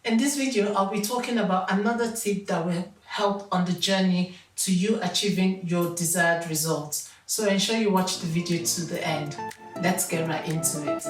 In this video, I'll be talking about another tip that will help on the journey to you achieving your desired results. So ensure you watch the video to the end. Let's get right into it.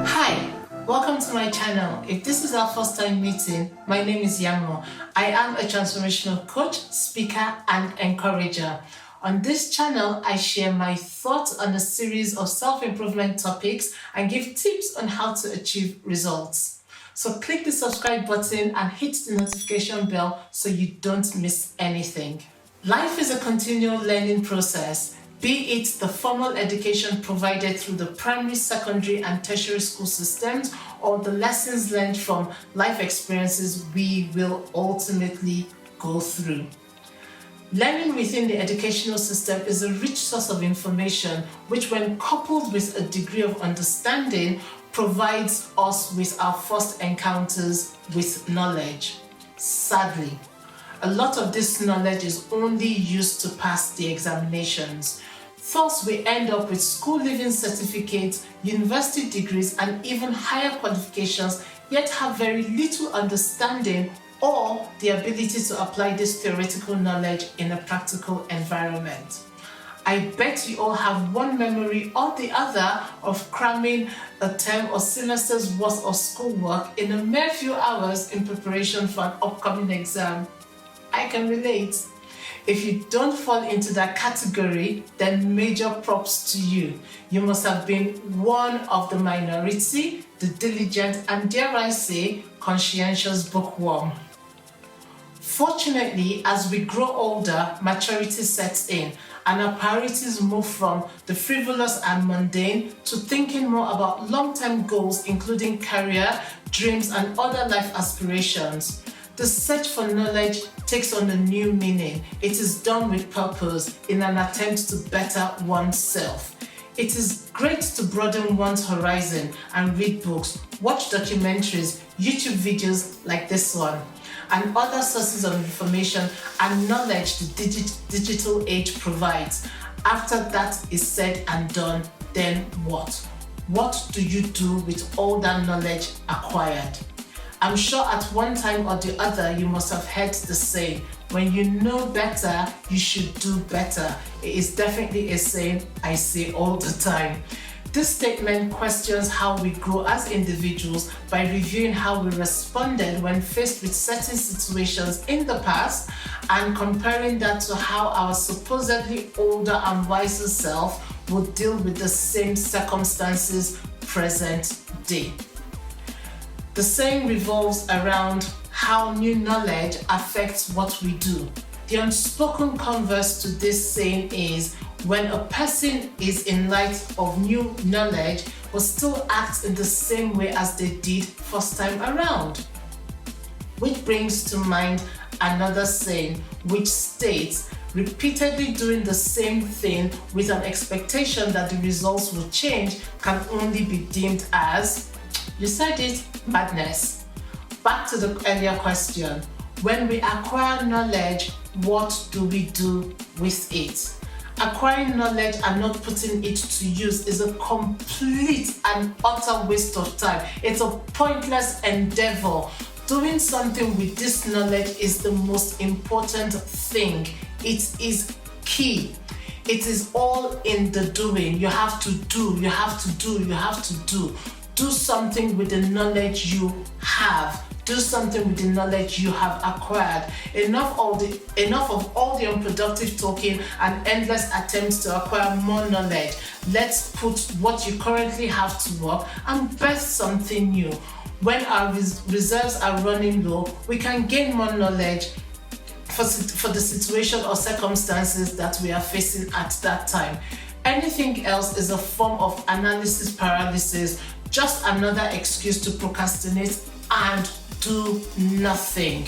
Hi, welcome to my channel. If this is our first time meeting, my name is Yanmo. I am a transformational coach, speaker, and encourager. On this channel, I share my thoughts on a series of self-improvement topics and give tips on how to achieve results. So click the subscribe button and hit the notification bell so you don't miss anything. Life is a continual learning process, be it the formal education provided through the primary, secondary, and tertiary school systems, or the lessons learned from life experiences we will ultimately go through. Learning within the educational system is a rich source of information which, when coupled with a degree of understanding, provides us with our first encounters with knowledge. Sadly, a lot of this knowledge is only used to pass the examinations. Thus, we end up with school leaving certificates, university degrees, and even higher qualifications, yet have very little understanding or the ability to apply this theoretical knowledge in a practical environment. I bet you all have one memory or the other of cramming a term or semester's worth of schoolwork in a mere few hours in preparation for an upcoming exam. I can relate. If you don't fall into that category, then major props to you. You must have been one of the minority, the diligent, and dare I say, conscientious bookworm. Fortunately, as we grow older, maturity sets in and our priorities move from the frivolous and mundane to thinking more about long-term goals, including career, dreams, and other life aspirations. The search for knowledge takes on a new meaning. It is done with purpose in an attempt to better oneself. It is great to broaden one's horizon and read books, watch documentaries, YouTube videos like this one, and other sources of information and knowledge the digital age provides. After that is said and done, then what? What do you do with all that knowledge acquired? I'm sure at one time or the other you must have heard the saying, when you know better, you should do better. It is definitely a saying I say all the time. This statement questions how we grow as individuals by reviewing how we responded when faced with certain situations in the past and comparing that to how our supposedly older and wiser self would deal with the same circumstances present day. The saying revolves around how new knowledge affects what we do. The unspoken converse to this saying is when a person is in light of new knowledge but still acts in the same way as they did first time around. Which brings to mind another saying which states repeatedly doing the same thing with an expectation that the results will change can only be deemed as, you said it, madness. Back to the earlier question, when we acquire knowledge, what do we do with it? Acquiring knowledge and not putting it to use is a complete and utter waste of time. It's a pointless endeavor. Doing something with this knowledge is the most important thing. It is key. It is all in the doing. You have to do, you have to do, you have to do. Do something with the knowledge you have. Do something with the knowledge you have acquired. Enough of all the unproductive talking and endless attempts to acquire more knowledge. Let's put what you currently have to work and birth something new. When our reserves are running low, we can gain more knowledge for the situation or circumstances that we are facing at that time. Anything else is a form of analysis paralysis, just another excuse to procrastinate and do nothing.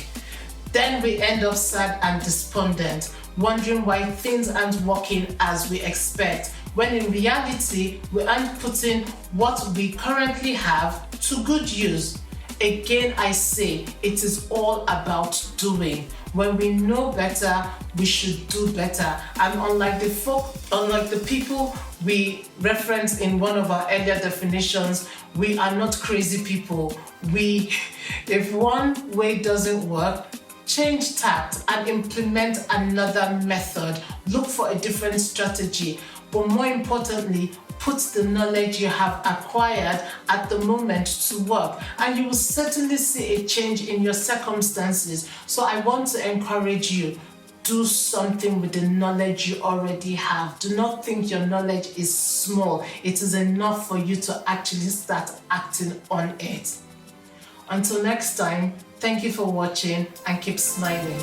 Then we end up sad and despondent, wondering why things aren't working as we expect, when in reality we aren't putting what we currently have to good use. Again, I say it is all about doing. When we know better, we should do better. And unlike the people we referenced in one of our earlier definitions, we are not crazy people. If one way doesn't work, change tact and implement another method. Look for a different strategy. But more importantly, put the knowledge you have acquired at the moment to work, and you will certainly see a change in your circumstances. So I want to encourage you, do something with the knowledge you already have. Do not think your knowledge is small. It is enough for you to actually start acting on it. Until next time, thank you for watching and keep smiling.